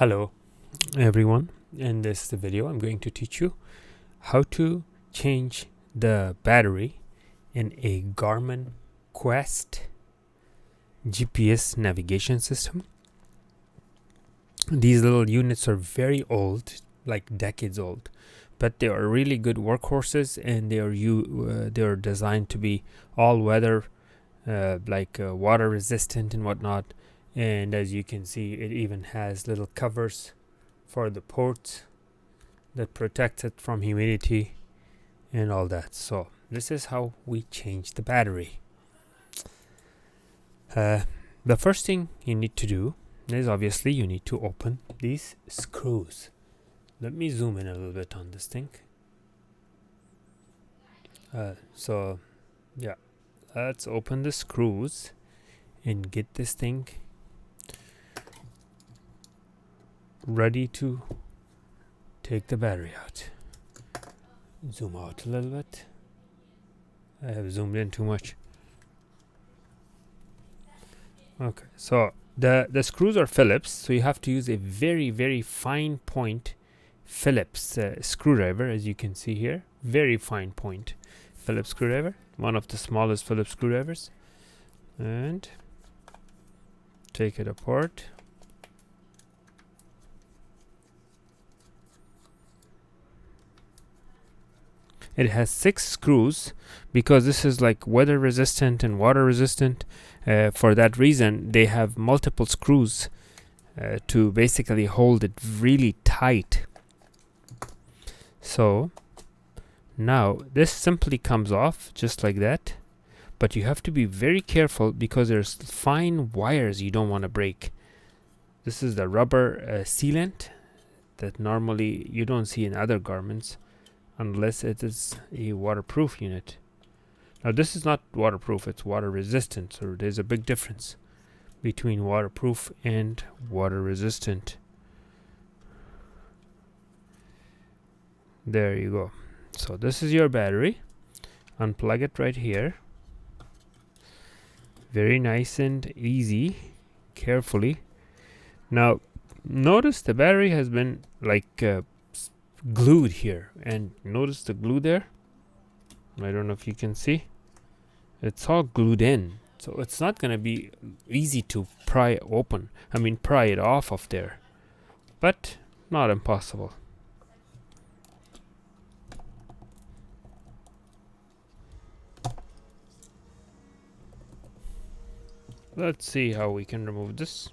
Hello everyone, in this video I'm going to teach you how to change the battery in a Garmin Quest GPS navigation system. These little units are very old, like decades old, but they are really good workhorses, and they are designed to be all-weather, water resistant and whatnot. And as you can see, it even has little covers for the ports that protect it from humidity and all that. So this is how we change the battery. The first thing you need to do is obviously you need to open these screws. Let me zoom in a little bit on this thing. Let's open the screws and get this thing ready to take the battery out. Zoom out a little bit. I have zoomed in too much. Okay, so the screws are Phillips, so you have to use a very fine point Phillips screwdriver, as you can see here. Very fine point Phillips screwdriver, one of the smallest Phillips screwdrivers. And take it apart. It has 6 screws because this is like weather resistant and water resistant. For that reason, they have multiple screws to basically hold it really tight. So now this simply comes off just like that, but you have to be very careful because there's fine wires you don't want to break. This is the rubber sealant that normally you don't see in other Garmins unless it is a waterproof unit. Now this is not waterproof, it's water resistant, so there's a big difference between waterproof and water resistant. There you go. So this is your battery. Unplug it right here. Very nice and easy, carefully. Now notice the battery has been glued here, and notice the glue there. I don't know if you can see, it's all glued in, so it's not going to be easy to pry it off of there, but not impossible. Let's see how we can remove this.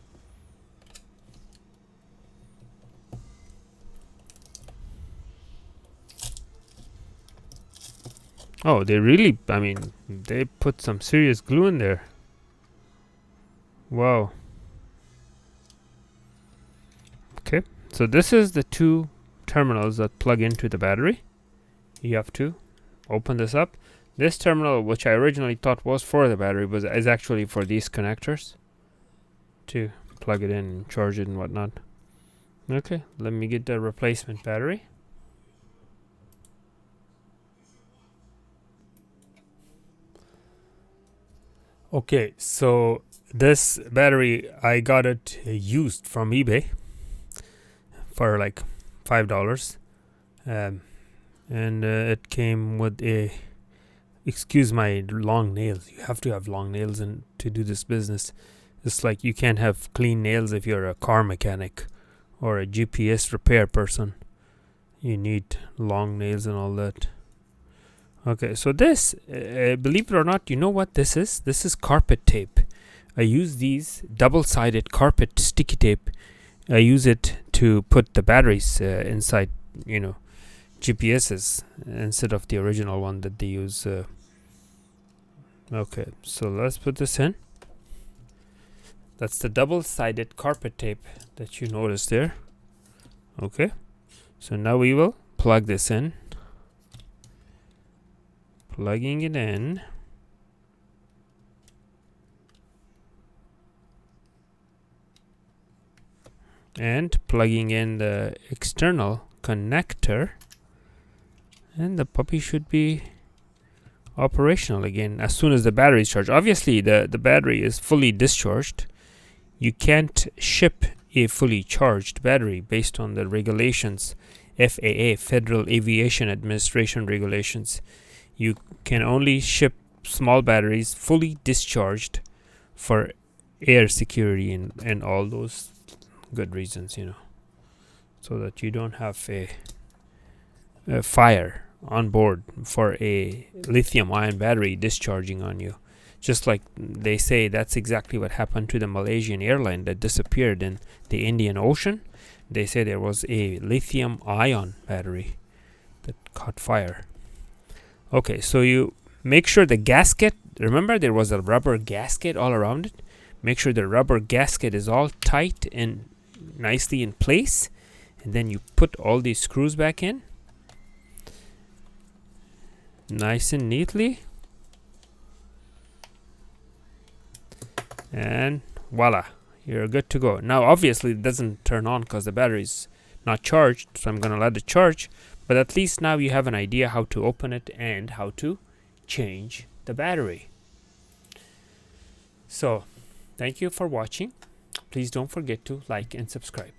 Oh, they put some serious glue in there. Wow. Okay, so this is the 2 terminals that plug into the battery. You have to open this up. This terminal, which I originally thought was for the battery, is actually for these connectors to plug it in and charge it and whatnot. Okay, let me get the replacement battery. Okay, so this battery, I got it used from eBay for like $5, and it came with a, excuse my long nails, you have to have long nails to do this business. It's like you can't have clean nails if you're a car mechanic or a GPS repair person. You need long nails and all that. Okay, so this, believe it or not, you know what this is? This is carpet tape. I use these double-sided carpet sticky tape. I use it to put the batteries inside, GPSs instead of the original one that they use. Okay, so let's put this in. That's the double-sided carpet tape that you noticed there. Okay, so now we will plug this in. Plugging it in. And plugging in the external connector. And the puppy should be operational again as soon as the battery is charged. Obviously, the battery is fully discharged. You can't ship a fully charged battery based on the regulations, FAA, Federal Aviation Administration regulations. You can only ship small batteries fully discharged for air security and all those good reasons, so that you don't have a fire on board for a lithium ion battery discharging on you. Just like they say, that's exactly what happened to the Malaysian airline that disappeared in the Indian Ocean. They say there was a lithium ion battery that caught fire. Okay, so you make sure the gasket, remember there was a rubber gasket all around it. Make sure the rubber gasket is all tight and nicely in place. And then you put all these screws back in. Nice and neatly. And voila, you're good to go. Now obviously it doesn't turn on because the battery's not charged, so I'm gonna let it charge, but at least now you have an idea how to open it and how to change the battery. So thank you for watching. Please don't forget to like and subscribe.